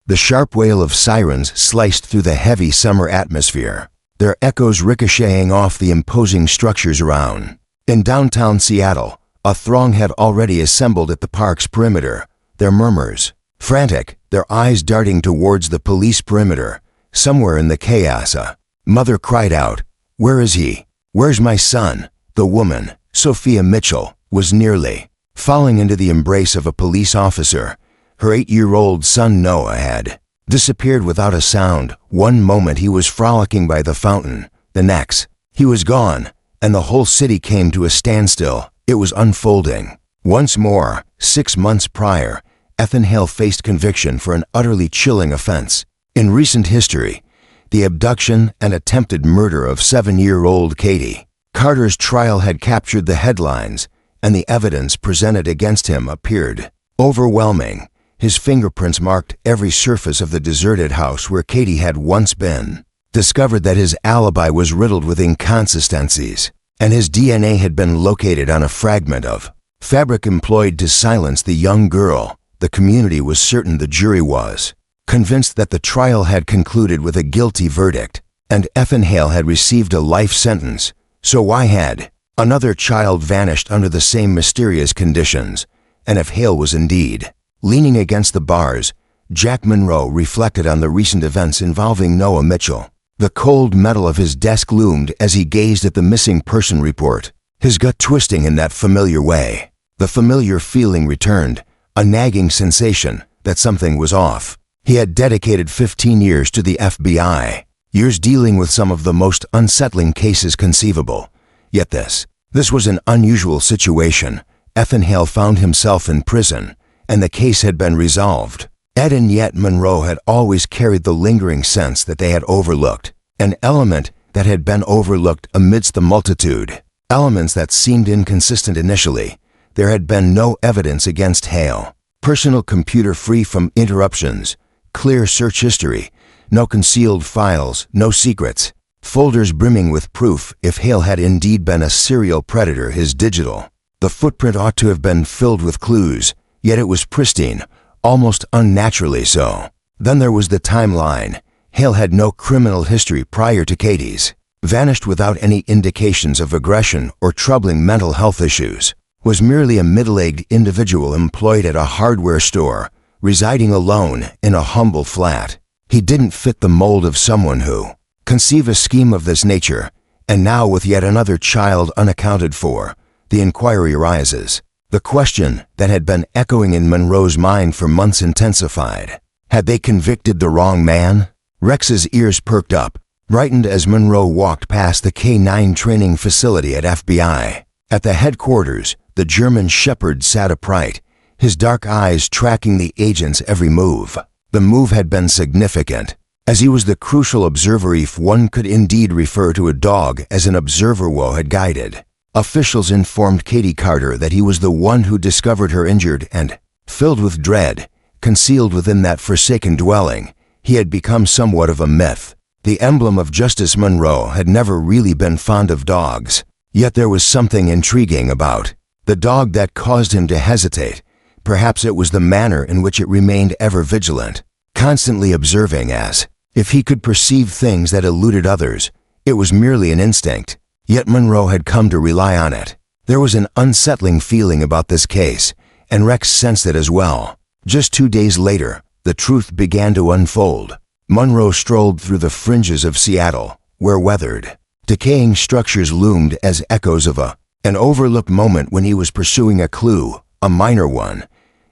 The sharp wail of sirens sliced through the heavy summer atmosphere, their echoes ricocheting off the imposing structures around. In downtown Seattle, a throng had already assembled at the park's perimeter, their murmurs frantic, their eyes darting towards the police perimeter. Somewhere in the chaos, a mother cried out, "Where is he? Where's my son?" The woman, Sophia Mitchell, was nearly falling into the embrace of a police officer. Her 8-year-old son Noah had disappeared without a sound. One moment he was frolicking by the fountain, the next, he was gone, and the whole city came to a standstill. It was unfolding. Once more, 6 months prior, Ethan Hale faced conviction for an utterly chilling offense. In recent history, the abduction and attempted murder of 7-year-old Katie Carter's trial had captured the headlines, and the evidence presented against him appeared overwhelming. His fingerprints marked every surface of the deserted house where Katie had once been. Discovered that his alibi was riddled with inconsistencies, and his DNA had been located on a fragment of fabric employed to silence the young girl. The community was certain the jury was convinced that the trial had concluded with a guilty verdict, and Ethan Hale had received a life sentence. So why had another child vanished under the same mysterious conditions? And if Hale was indeed leaning against the bars, Jack Monroe reflected on the recent events involving Noah Mitchell. The cold metal of his desk loomed as he gazed at the missing person report, his gut twisting in that familiar way. The familiar feeling returned, a nagging sensation that something was off. He had dedicated 15 years to the FBI, years dealing with some of the most unsettling cases conceivable. Yet this was an unusual situation. Ethan Hale found himself in prison, and the case had been resolved. Ed and yet Monroe had always carried the lingering sense that they had overlooked, an element that had been overlooked amidst the multitude, elements that seemed inconsistent initially. There had been no evidence against Hale. Personal computer free from interruptions, clear search history, no concealed files, no secrets, folders brimming with proof. If Hale had indeed been a serial predator, his digital the footprint ought to have been filled with clues, yet it was pristine, almost unnaturally so. Then there was the timeline. Hale had no criminal history prior to Katie's vanished without any indications of aggression or troubling mental health issues. Was merely a middle-aged individual employed at a hardware store, residing alone in a humble flat. He didn't fit the mold of someone who conceive a scheme of this nature, and now with yet another child unaccounted for, the inquiry arises. The question that had been echoing in Monroe's mind for months intensified. Had they convicted the wrong man? Rex's ears perked up, brightened as Monroe walked past the K-9 training facility at FBI. At the headquarters, the German shepherd sat upright, his dark eyes tracking the agent's every move. The move had been significant, as he was the crucial observer, if one could indeed refer to a dog as an observer. Woe had guided. Officials informed Katie Carter that he was the one who discovered her injured and, filled with dread, concealed within that forsaken dwelling. He had become somewhat of a myth, the emblem of justice. Monroe had never really been fond of dogs, yet there was something intriguing about the dog that caused him to hesitate. Perhaps it was the manner in which it remained ever vigilant, constantly observing, as if he could perceive things that eluded others. It was merely an instinct, yet Monroe had come to rely on it. There was an unsettling feeling about this case, and Rex sensed it as well. Just 2 days later, the truth began to unfold. Monroe strolled through the fringes of Seattle, where weathered, decaying structures loomed as echoes of an overlooked moment when he was pursuing a clue, a minor one,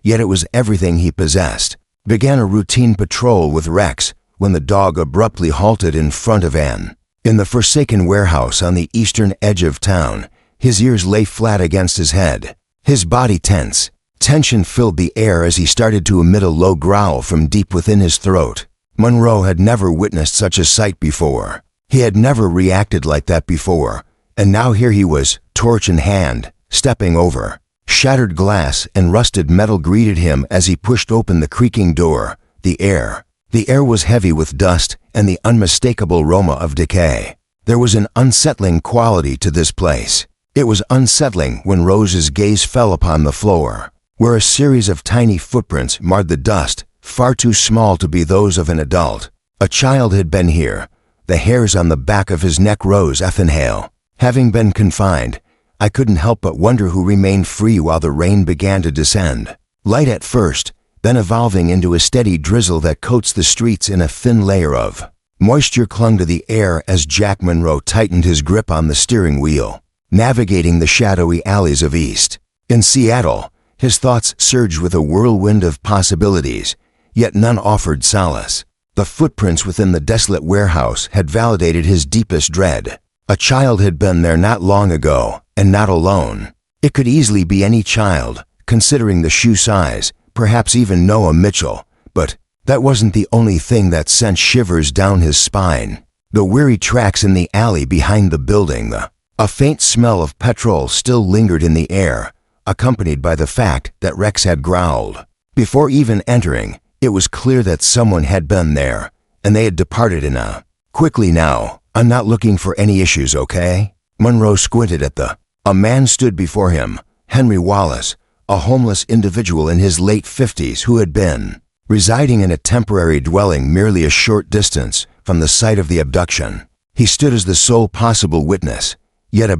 yet it was everything he possessed. Began a routine patrol with Rex when the dog abruptly halted in front of Ann. In the forsaken warehouse on the eastern edge of town, his ears lay flat against his head, his body tense. Tension filled the air as he started to emit a low growl from deep within his throat. Monroe had never witnessed such a sight before. He had never reacted like that before, and now here he was, torch in hand, stepping over. Shattered glass and rusted metal greeted him as he pushed open the creaking door. The air was heavy with dust and the unmistakable aroma of decay. There was an unsettling quality to this place. It was unsettling when Rose's gaze fell upon the floor, where a series of tiny footprints marred the dust, far too small to be those of an adult. A child had been here. The hairs on the back of his neck rose Ethanhale. Having been confined, I couldn't help but wonder who remained free while the rain began to descend. Light at first, then evolving into a steady drizzle that coats the streets in a thin layer of moisture clung to the air as Jack Monroe tightened his grip on the steering wheel, navigating the shadowy alleys of East. In Seattle, his thoughts surged with a whirlwind of possibilities, yet none offered solace. The footprints within the desolate warehouse had validated his deepest dread. A child had been there not long ago, and not alone. It could easily be any child, considering the shoe size, perhaps even Noah Mitchell, but that wasn't the only thing that sent shivers down his spine. The weary tracks in the alley behind the building, a faint smell of petrol still lingered in the air, accompanied by the fact that Rex had growled. Before even entering, it was clear that someone had been there, and they had departed in a quickly now. I'm not looking for any issues, okay? Monroe squinted at a man stood before him, Henry Wallace, a homeless individual in his late 50s who had been residing in a temporary dwelling merely a short distance from the site of the abduction. He stood as the sole possible witness, yet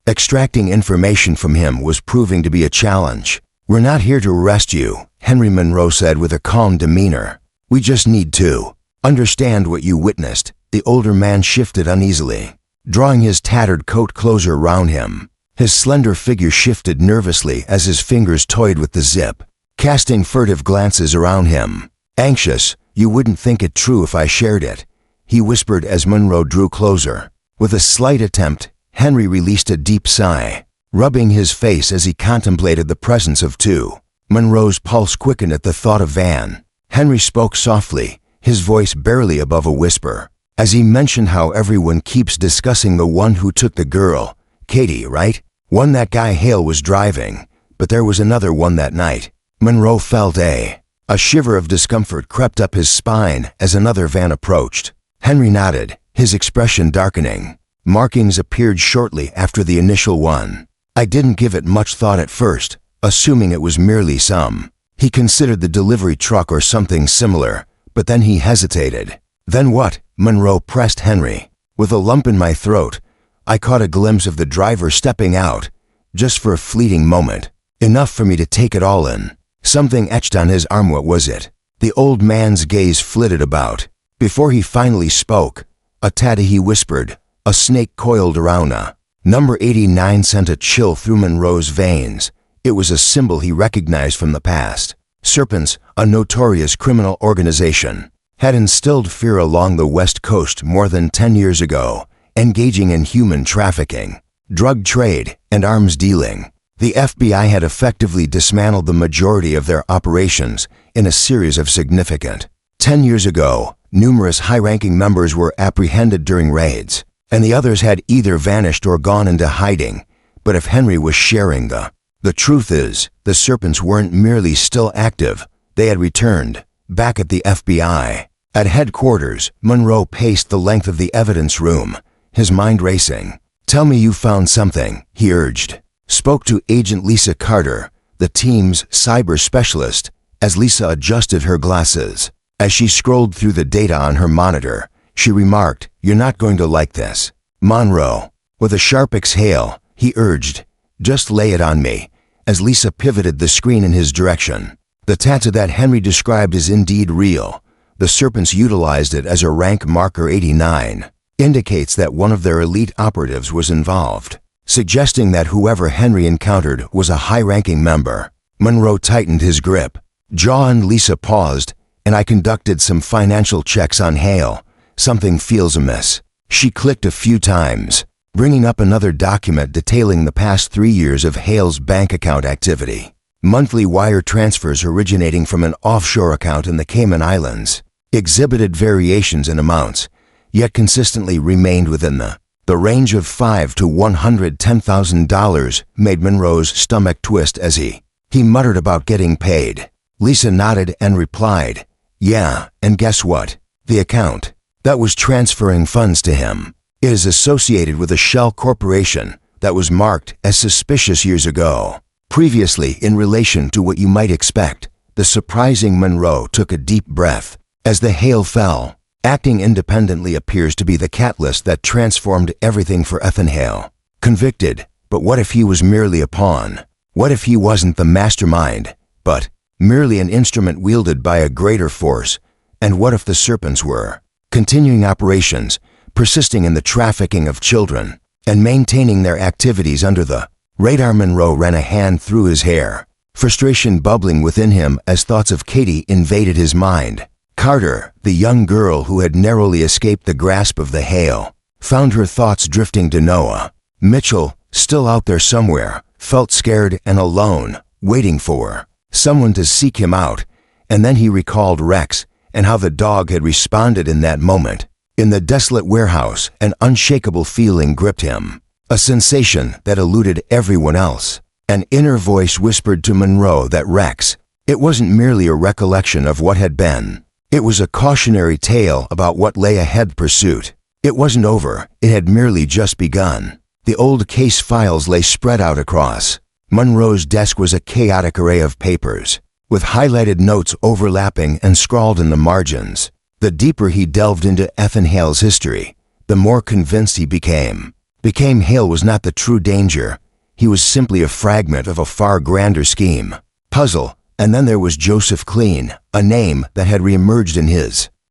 extracting information from him was proving to be a challenge. We're not here to arrest you, Henry Monroe said with a calm demeanor. We just need to understand what you witnessed. The older man shifted uneasily, drawing his tattered coat closer around him. His slender figure shifted nervously as his fingers toyed with the zip, casting furtive glances around him. Anxious, you wouldn't think it true if I shared it, he whispered as Monroe drew closer. With a slight attempt, Henry released a deep sigh, rubbing his face as he contemplated the presence of two. Monroe's pulse quickened at the thought of Van. Henry spoke softly, his voice barely above a whisper, as he mentioned how everyone keeps discussing the one who took the girl. Katie, right? One that guy Hale was driving, but there was another one that night. Monroe felt a shiver of discomfort crept up his spine as another van approached. Henry nodded, his expression darkening. Markings appeared shortly after the initial one. I didn't give it much thought at first, assuming it was merely some. He considered the delivery truck or something similar, but then he hesitated. Then what? Monroe pressed Henry. With a lump in my throat, I caught a glimpse of the driver stepping out, just for a fleeting moment. Enough for me to take it all in. Something etched on his arm. What was it? The old man's gaze flitted about. Before he finally spoke, a tattoo, he whispered. A snake coiled around a number 89 sent a chill through Monroe's veins. It was a symbol he recognized from the past. Serpents, a notorious criminal organization, had instilled fear along the West Coast more than 10 years ago, engaging in human trafficking, drug trade, and arms dealing. The FBI had effectively dismantled the majority of their operations in a series of significant. 10 years ago, numerous high-ranking members were apprehended during raids, and the others had either vanished or gone into hiding. But if Henry was sharing the truth is, the Serpents weren't merely still active, they had returned, back at the FBI. At headquarters, Monroe paced the length of the evidence room, his mind racing. Tell me you found something, he urged. Spoke to Agent Lisa Carter, the team's cyber specialist, as Lisa adjusted her glasses. As she scrolled through the data on her monitor, she remarked, "You're not going to like this." Monroe, with a sharp exhale, he urged, "Just lay it on me," as Lisa pivoted the screen in his direction. The tattoo that Henry described is indeed real. The Serpents utilized it as a rank marker 89. Indicates that one of their elite operatives was involved, suggesting that whoever Henry encountered was a high-ranking member. Monroe tightened his grip. Jaw and Lisa paused, and I conducted some financial checks on Hale. Something feels amiss. She clicked a few times, bringing up another document detailing the past 3 years of Hale's bank account activity. Monthly wire transfers originating from an offshore account in the Cayman Islands exhibited variations in amounts, yet consistently remained within the range of $5,000 to $110,000, made Monroe's stomach twist as he muttered about getting paid. Lisa nodded and replied, "Yeah, and guess what? The account that was transferring funds to him is associated with a shell corporation that was marked as suspicious years ago. Previously, in relation to what you might expect, The surprising Monroe took a deep breath. As the hail fell, acting independently appears to be the catalyst that transformed everything for Ethan Hale. Convicted, but what if he was merely a pawn? What if he wasn't the mastermind, but merely an instrument wielded by a greater force? And what if the serpents were continuing operations, persisting in the trafficking of children, and maintaining their activities under the radar? Monroe ran a hand through his hair, frustration bubbling within him as thoughts of Katie invaded his mind. Carter, the young girl who had narrowly escaped the grasp of the hail, found her thoughts drifting to Noah. Mitchell, still out there somewhere, felt scared and alone, waiting for someone to seek him out. And then he recalled Rex and how the dog had responded in that moment. In the desolate warehouse, an unshakable feeling gripped him, a sensation that eluded everyone else. An inner voice whispered to Monroe that Rex, it wasn't merely a recollection of what had been. It was a cautionary tale about what lay ahead. Pursuit. It wasn't over, it had merely just begun. The old case files lay spread out across. Monroe's desk was a chaotic array of papers, with highlighted notes overlapping and scrawled in the margins. The deeper he delved into Ethan Hale's history, the more convinced he became. Hale was not the true danger. He was simply a fragment of a far grander scheme. Puzzle. And then there was Joseph Kleen, a name that had reemerged in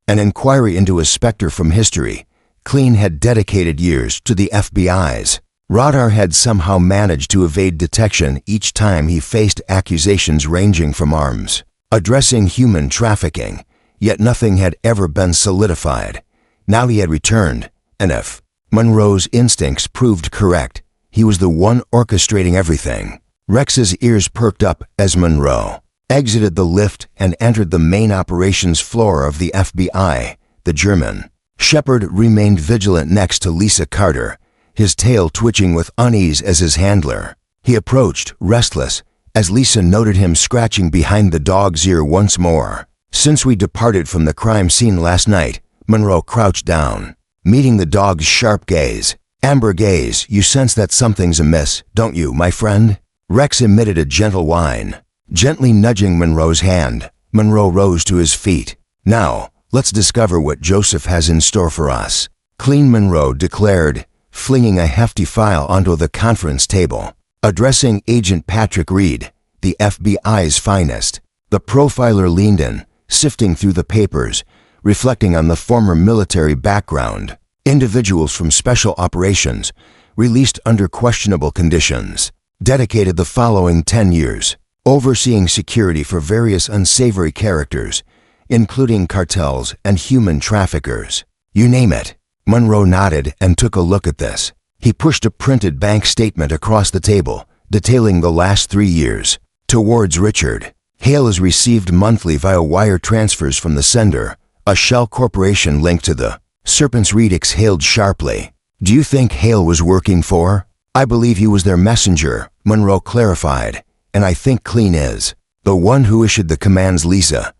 an inquiry into a specter from history. Kleen had dedicated years to the FBI's radar, had somehow managed to evade detection each time he faced accusations ranging from arms, addressing human trafficking, yet nothing had ever been solidified. Now he had returned, and if Monroe's instincts proved correct, he was the one orchestrating everything. Rex's ears perked up as Monroe exited the lift and entered the main operations floor of the FBI. The German Shepherd remained vigilant next to Lisa Carter, his tail twitching with unease as his handler. He approached, restless, as Lisa noted him scratching behind the dog's ear once more. Since we departed from the crime scene last night, Monroe crouched down, meeting the dog's sharp gaze. Amber gaze, you sense that something's amiss, don't you, my friend? Rex emitted a gentle whine, gently nudging Monroe's hand. Monroe rose to his feet. Now, let's discover what Joseph has in store for us. Kleen, Monroe declared, flinging a hefty file onto the conference table. Addressing Agent Patrick Reed, the FBI's finest. The profiler leaned in, sifting through the papers, reflecting on the former military background. Individuals from special operations, released under questionable conditions, dedicated the following 10 years, overseeing security for various unsavory characters, including cartels and human traffickers. You name it. Monroe nodded and took a look at this. He pushed a printed bank statement across the table, detailing the last 3 years. Towards Richard, Hale is received monthly via wire transfers from the sender, a shell corporation linked to the Serpents. Reed exhaled sharply. Do you think Hale was working for? I believe he was their messenger, Monroe clarified, and I think Kleen is the one who issued the commands. Lisa,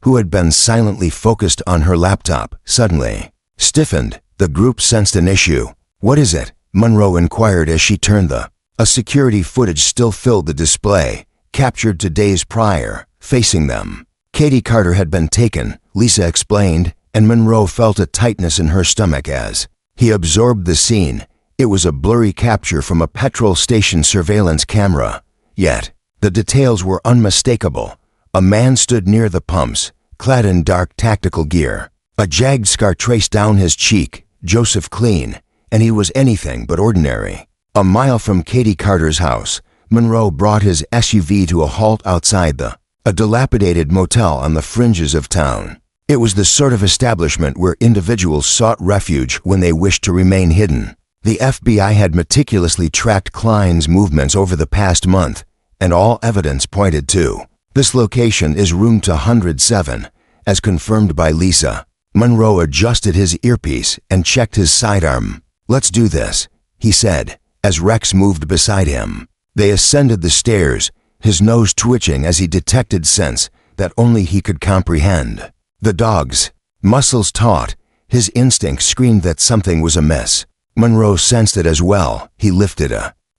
who had been silently focused on her laptop, suddenly stiffened. The group sensed an issue. What is it? Monroe inquired as she turned a security footage still filled the display, captured 2 days prior, facing them. Katie Carter had been taken, Lisa explained, and Monroe felt a tightness in her stomach as he absorbed the scene. It was a blurry capture from a petrol station surveillance camera, yet the details were unmistakable. A man stood near the pumps, clad in dark tactical gear. A jagged scar traced down his cheek, Joseph Kleen, and he was anything but ordinary. A mile from Katie Carter's house, Monroe brought his SUV to a halt outside a dilapidated motel on the fringes of town. It was the sort of establishment where individuals sought refuge when they wished to remain hidden. The FBI had meticulously tracked Klein's movements over the past month, and all evidence pointed to this location is room 207, as confirmed by Lisa. Monroe adjusted his earpiece and checked his sidearm. Let's do this, he said, as Rex moved beside him. They ascended the stairs, his nose twitching as he detected scents that only he could comprehend. The dog's muscles taut, his instinct screamed that something was amiss. Monroe sensed it as well. He lifted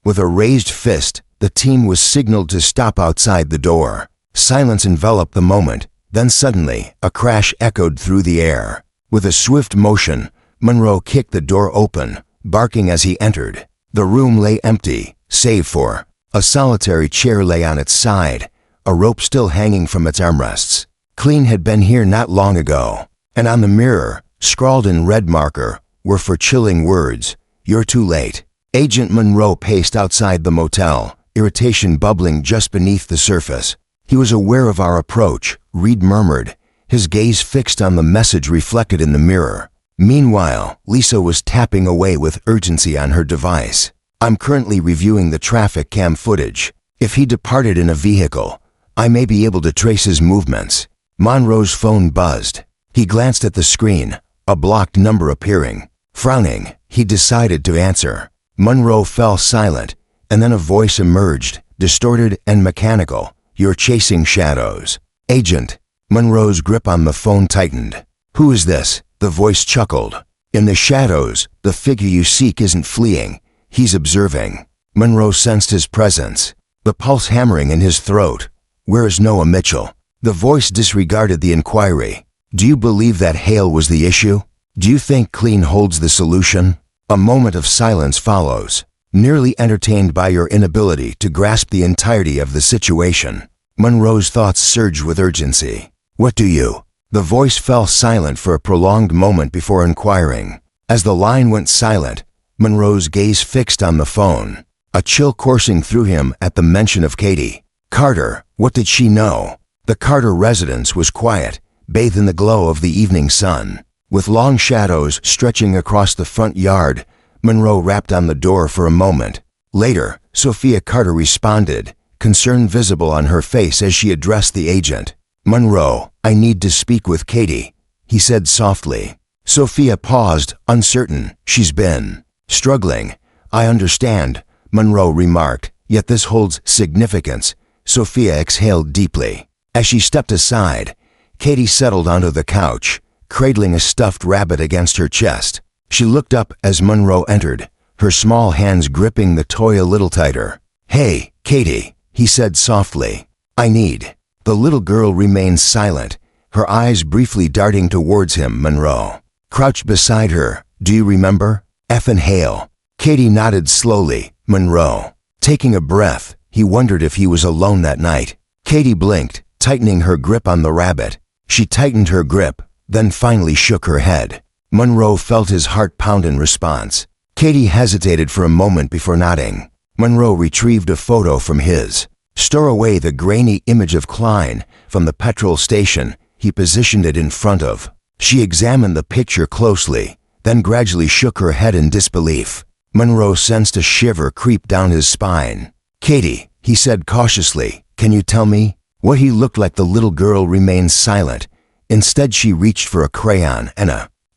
with a raised fist. The team was signaled to stop outside the door. Silence enveloped the moment, then suddenly, a crash echoed through the air. With a swift motion, Monroe kicked the door open, barking as he entered. The room lay empty, save for a solitary chair lay on its side, a rope still hanging from its armrests. Clean had been here not long ago, and on the mirror, scrawled in red marker, were four chilling words, "You're too late." Agent Monroe paced outside the motel, irritation bubbling just beneath the surface. He was aware of our approach, Reed murmured, his gaze fixed on the message reflected in the mirror. Meanwhile, Lisa was tapping away with urgency on her device. "I'm currently reviewing the traffic cam footage. If he departed in a vehicle, I may be able to trace his movements." Monroe's phone buzzed. He glanced at the screen, a blocked number appearing. Frowning, he decided to answer. Monroe fell silent, and then a voice emerged, distorted and mechanical. "You're chasing shadows." "Agent." Monroe's grip on the phone tightened. "Who is this?" The voice chuckled. "In the shadows, the figure you seek isn't fleeing. He's observing." Monroe sensed his presence, the pulse hammering in his throat. "Where is Noah Mitchell?" The voice disregarded the inquiry. "Do you believe that Hale was the issue? Do you think Clean holds the solution?" A moment of silence follows, nearly entertained by your inability to grasp the entirety of the situation. Monroe's thoughts surged with urgency. "What do you?" The voice fell silent for a prolonged moment before inquiring. As the line went silent, Monroe's gaze fixed on the phone, a chill coursing through him at the mention of Katie. Carter, what did she know? The Carter residence was quiet, bathed in the glow of the evening sun. With long shadows stretching across the front yard, Monroe rapped on the door for a moment. Later, Sophia Carter responded, concern visible on her face as she addressed the agent. "Monroe, I need to speak with Katie," he said softly. Sophia paused, uncertain. "She's been struggling." "I understand," Monroe remarked, "yet this holds significance." Sophia exhaled deeply. As she stepped aside, Katie settled onto the couch, cradling a stuffed rabbit against her chest. She looked up as Monroe entered, her small hands gripping the toy a little tighter. "Hey, Katie," he said softly. "I need." The little girl remained silent, her eyes briefly darting towards him. Monroe crouched beside her. "Do you remember? Effin' Hale." Katie nodded slowly. Monroe, taking a breath, he wondered if he was alone that night. Katie blinked, tightening her grip on the rabbit. She tightened her grip, then finally shook her head. Monroe felt his heart pound in response. Katie hesitated for a moment before nodding. Monroe retrieved a photo from his stowaway, the grainy image of Klein from the petrol station. He positioned it in front of. She examined the picture closely, then gradually shook her head in disbelief. Monroe sensed a shiver creep down his spine. "Katie," he said cautiously, "can you tell me what he looked like?" The little girl remained silent. Instead, she reached for a crayon and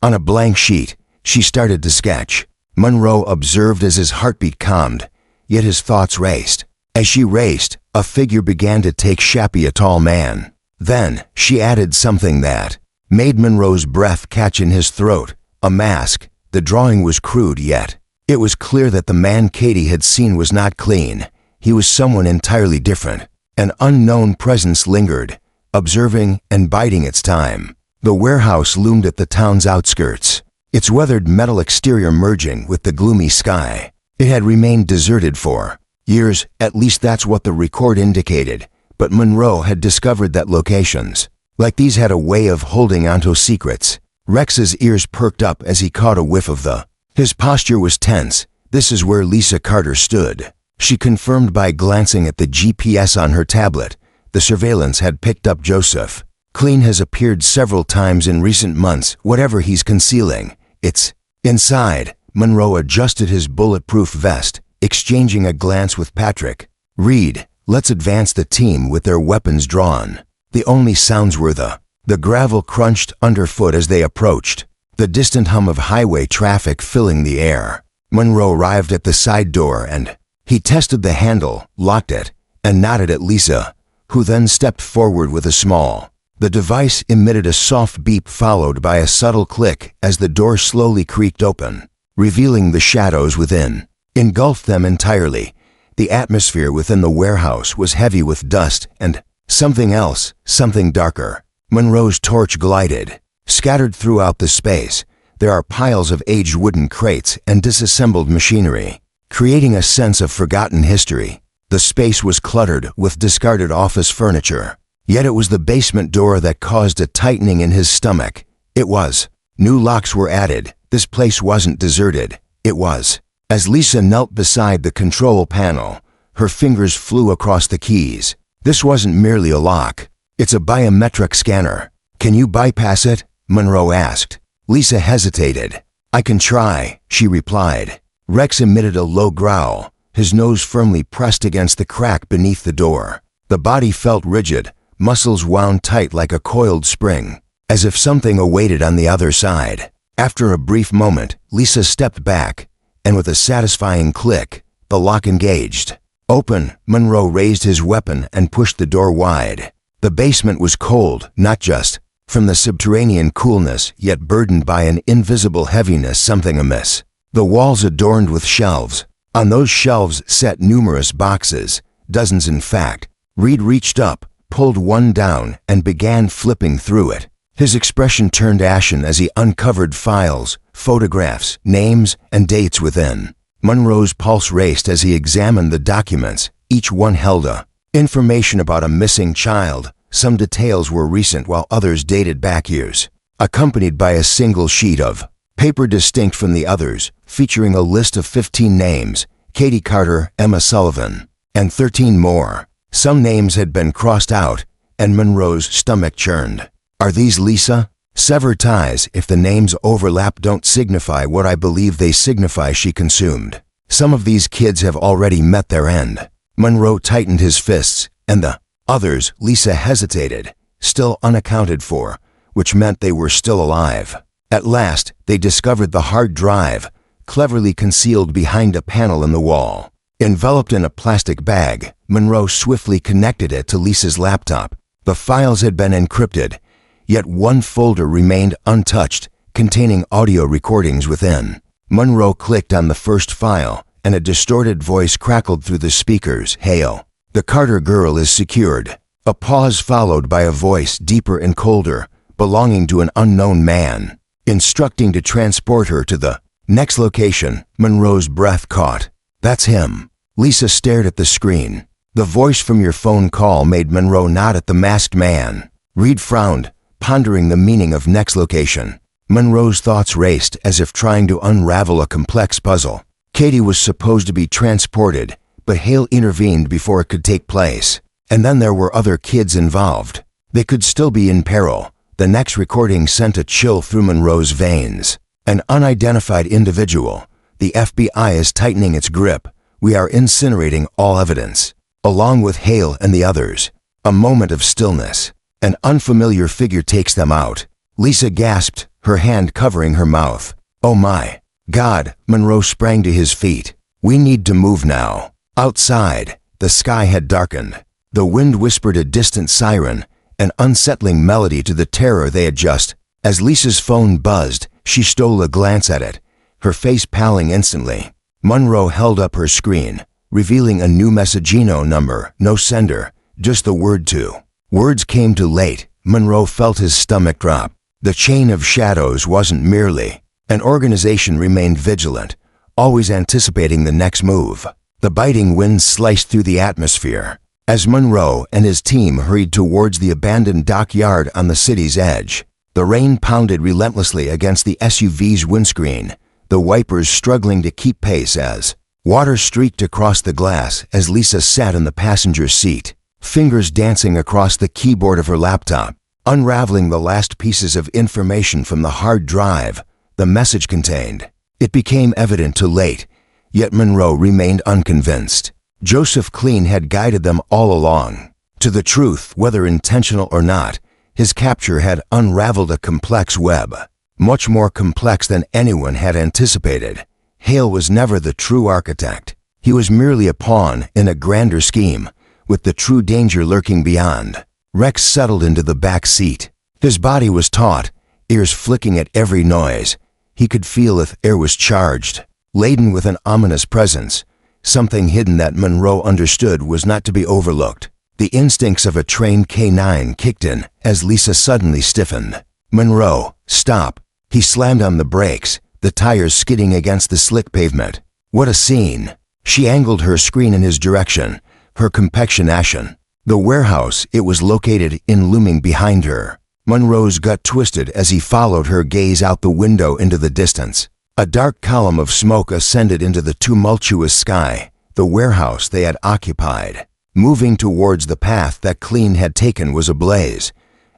on a blank sheet, she started to sketch. Monroe observed as his heartbeat calmed, yet his thoughts raced. As she raced, a figure began to take shape, a tall man. Then, she added something that made Monroe's breath catch in his throat, a mask. The drawing was crude, yet it was clear that the man Katie had seen was not Clean. He was someone entirely different. An unknown presence lingered, observing and biding its time. The warehouse loomed at the town's outskirts, its weathered metal exterior merging with the gloomy sky. It had remained deserted for years, at least that's what the record indicated, but Monroe had discovered that locations like these had a way of holding onto secrets. Rex's ears perked up as he caught a whiff of the. His posture was tense. "This is where Lisa Carter stood," she confirmed by glancing at the GPS on her tablet. The surveillance had picked up Joseph. "Clean has appeared several times in recent months. Whatever he's concealing, it's inside." Monroe adjusted his bulletproof vest, exchanging a glance with Patrick. "Reed, let's advance the team with their weapons drawn." The only sounds were the gravel crunched underfoot as they approached, the distant hum of highway traffic filling the air. Monroe arrived at the side door and he tested the handle, locked it, and nodded at Lisa, who then stepped forward with a small. The device emitted a soft beep followed by a subtle click as the door slowly creaked open, revealing the shadows within. Engulfed them entirely. The atmosphere within the warehouse was heavy with dust and Something else, something darker. Monroe's torch glided. Scattered throughout the space, there are piles of aged wooden crates and disassembled machinery, creating a sense of forgotten history. The space was cluttered with discarded office furniture. Yet it was the basement door that caused a tightening in his stomach. It was. New locks were added. This place wasn't deserted. It was. As Lisa knelt beside the control panel, her fingers flew across the keys. This wasn't merely a lock. It's a biometric scanner. Can you bypass it? Monroe asked. Lisa hesitated. I can try, she replied. Rex emitted a low growl, his nose firmly pressed against the crack beneath the door. The body felt rigid, muscles wound tight like a coiled spring, as if something awaited on the other side. After a brief moment, Lisa stepped back, and with a satisfying click, the lock engaged. Open, Monroe raised his weapon and pushed the door wide. The basement was cold, not just from the subterranean coolness, yet burdened by an invisible heaviness, something amiss. The walls adorned with shelves. On those shelves sat numerous boxes, dozens in fact. Reed reached up, pulled one down, and began flipping through it. His expression turned ashen as he uncovered files, photographs, names, and dates within. Monroe's pulse raced as he examined the documents. Each one held information about a missing child. Some details were recent while others dated back years, accompanied by a single sheet of paper distinct from the others, featuring a list of 15 names: Katie Carter, Emma Sullivan, and 13 more. Some names had been crossed out, and Monroe's stomach churned. Are these Lisa? Sever ties. If the names overlap, don't signify what I believe they signify, she consumed. Some of these kids have already met their end. Monroe tightened his fists, and the others, Lisa hesitated, still unaccounted for, which meant they were still alive. At last, they discovered the hard drive, cleverly concealed behind a panel in the wall. Enveloped in a plastic bag, Monroe swiftly connected it to Lisa's laptop. The files had been encrypted, yet one folder remained untouched, containing audio recordings within. Monroe clicked on the first file, and a distorted voice crackled through the speakers. Hail. The Carter girl is secured. A pause followed by a voice deeper and colder, belonging to an unknown man, instructing to transport her to the next location. Monroe's breath caught. That's him. Lisa stared at the screen. The voice from your phone call made Monroe nod at the masked man. Reed frowned, pondering the meaning of next location. Monroe's thoughts raced as if trying to unravel a complex puzzle. Katie was supposed to be transported, but Hale intervened before it could take place. And then there were other kids involved. They could still be in peril. The next recording sent a chill through Monroe's veins. An unidentified individual. The FBI is tightening its grip. We are incinerating all evidence. Along with Hale and the others. A moment of stillness. An unfamiliar figure takes them out. Lisa gasped, her hand covering her mouth. Oh my God! Monroe sprang to his feet. We need to move now. Outside, the sky had darkened. The wind whispered a distant siren, an unsettling melody to the terror they had just. As Lisa's phone buzzed, she stole a glance at it, her face paling instantly. Monroe held up her screen, revealing a new Messagino number. No sender, just the word to. Words came too late. Monroe felt his stomach drop. The chain of shadows wasn't merely an organization, remained vigilant, always anticipating the next move. The biting wind sliced through the atmosphere as Monroe and his team hurried towards the abandoned dockyard on the city's edge. The rain pounded relentlessly against the SUV's windscreen, the wipers struggling to keep pace as water streaked across the glass as Lisa sat in the passenger seat, fingers dancing across the keyboard of her laptop, unraveling the last pieces of information from the hard drive the message contained. It became evident too late. Yet Monroe remained unconvinced. Joseph Klein had guided them all along. To the truth, whether intentional or not, his capture had unraveled a complex web, much more complex than anyone had anticipated. Hale was never the true architect. He was merely a pawn in a grander scheme, with the true danger lurking beyond. Rex settled into the back seat. His body was taut, ears flicking at every noise. He could feel if air was charged, laden with an ominous presence, something hidden that Monroe understood was not to be overlooked. The instincts of a trained K9 kicked in as Lisa suddenly stiffened. "Monroe, stop!" He slammed on the brakes, the tires skidding against the slick pavement. What a scene! She angled her screen in his direction, her complexion ashen. The warehouse it was located in looming behind her. Monroe's gut twisted as he followed her gaze out the window into the distance. A dark column of smoke ascended into the tumultuous sky, the warehouse they had occupied. Moving towards the path that Clean had taken was ablaze,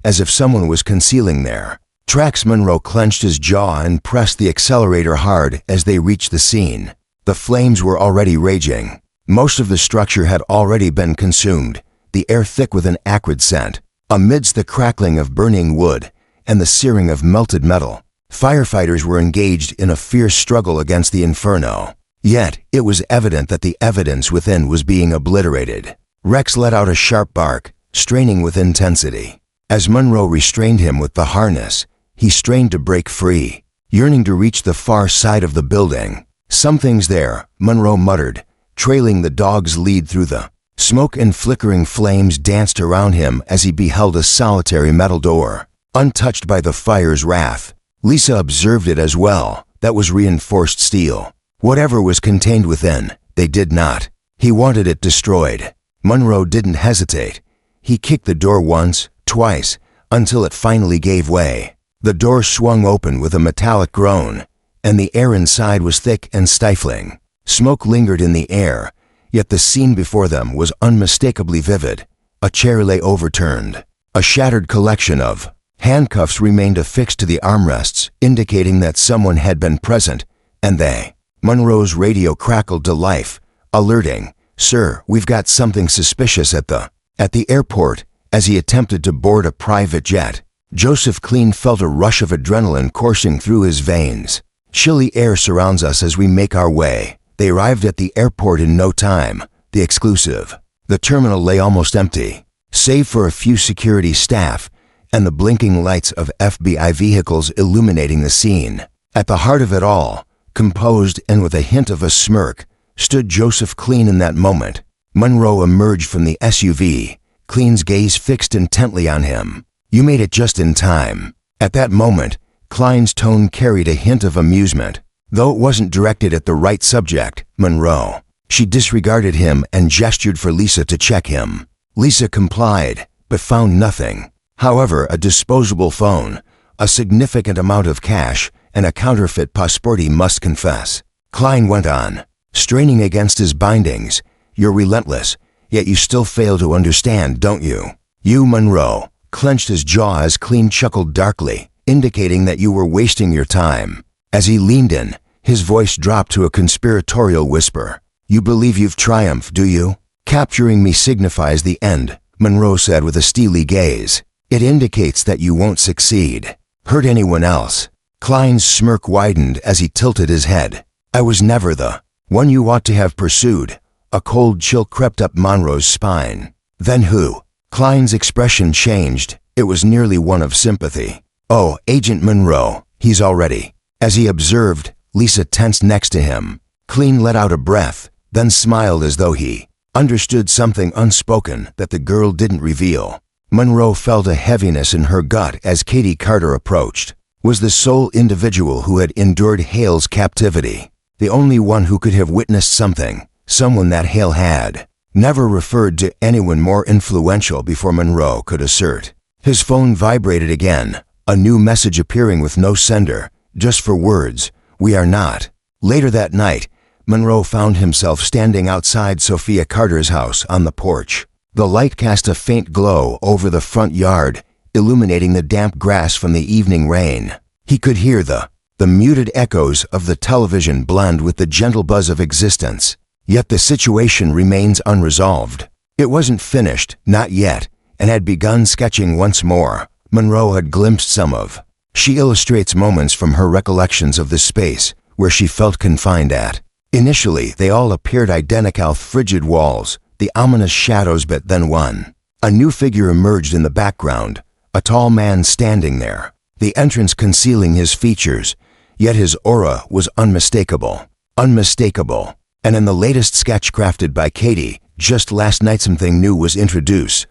as if someone was concealing there. Tracks. Monroe clenched his jaw and pressed the accelerator hard as they reached the scene. The flames were already raging. Most of the structure had already been consumed, the air thick with an acrid scent. Amidst the crackling of burning wood and the searing of melted metal, firefighters were engaged in a fierce struggle against the inferno. Yet, it was evident that the evidence within was being obliterated. Rex let out a sharp bark, straining with intensity. As Monroe restrained him with the harness, he strained to break free, yearning to reach the far side of the building. "Something's there," Monroe muttered, trailing the dog's lead through the smoke, and flickering flames danced around him as he beheld a solitary metal door, untouched by the fire's wrath. Lisa observed it as well. That was reinforced steel. Whatever was contained within, they did not. He wanted it destroyed. Monroe didn't hesitate. He kicked the door once, twice, until it finally gave way. The door swung open with a metallic groan, and the air inside was thick and stifling. Smoke lingered in the air, yet the scene before them was unmistakably vivid. A chair lay overturned. A shattered collection of handcuffs remained affixed to the armrests, indicating that someone had been present, and they. Monroe's radio crackled to life, alerting, "Sir, we've got something suspicious at the airport." As he attempted to board a private jet, Joseph Clean felt a rush of adrenaline coursing through his veins. Chilly air surrounds us as we make our way. They arrived at the airport in no time, the exclusive. The terminal lay almost empty, save for a few security staff and the blinking lights of FBI vehicles illuminating the scene. At the heart of it all, composed and with a hint of a smirk, stood Joseph Clean in that moment. Monroe emerged from the SUV, Clean's gaze fixed intently on him. "You made it just in time." At that moment, Klein's tone carried a hint of amusement. Though it wasn't directed at the right subject, Monroe. She disregarded him and gestured for Lisa to check him. Lisa complied, but found nothing. However, a disposable phone, a significant amount of cash, and a counterfeit passport, he must confess. Klein went on, straining against his bindings. "You're relentless, yet you still fail to understand, don't you?" You, Monroe, clenched his jaw as Clean chuckled darkly, indicating that you were wasting your time. As he leaned in, his voice dropped to a conspiratorial whisper. "You believe you've triumphed, do you?" "Capturing me signifies the end," Monroe said with a steely gaze. "It indicates that you won't succeed. Hurt anyone else." Klein's smirk widened as he tilted his head. "I was never the one you ought to have pursued." A cold chill crept up Monroe's spine. "Then who?" Klein's expression changed. It was nearly one of sympathy. "Oh, Agent Monroe, he's already." As he observed, Lisa tensed next to him. Clean let out a breath, then smiled as though he understood something unspoken that the girl didn't reveal. Monroe felt a heaviness in her gut as Katie Carter approached. Was the sole individual who had endured Hale's captivity, the only one who could have witnessed something, someone that Hale had never referred to anyone more influential before Monroe could assert. His phone vibrated again, a new message appearing with no sender, just for words, "We are not." Later that night, Monroe found himself standing outside Sophia Carter's house on the porch. The light cast a faint glow over the front yard, illuminating the damp grass from the evening rain. He could hear the muted echoes of the television blend with the gentle buzz of existence. Yet the situation remains unresolved. It wasn't finished, not yet, and had begun sketching once more. Monroe had glimpsed some of. She illustrates moments from her recollections of the space where she felt confined at. Initially, they all appeared identical, frigid walls, the ominous shadows, but then one. A new figure emerged in the background, a tall man standing there, the entrance concealing his features, yet his aura was unmistakable. Unmistakable. And in the latest sketch crafted by Katie, Just last night something new was introduced.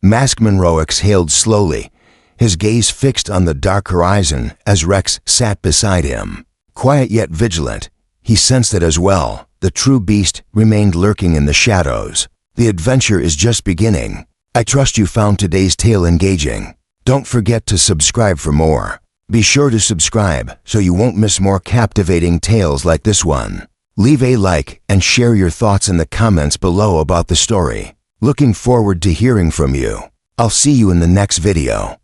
Masked Monroe exhaled slowly, his gaze fixed on the dark horizon as Rex sat beside him. Quiet yet vigilant, he sensed it as well. The true beast remained lurking in the shadows. The adventure is just beginning. I trust you found today's tale engaging. Don't forget to subscribe for more. Be sure to subscribe so you won't miss more captivating tales like this one. Leave a like and share your thoughts in the comments below about the story. Looking forward to hearing from you. I'll see you in the next video.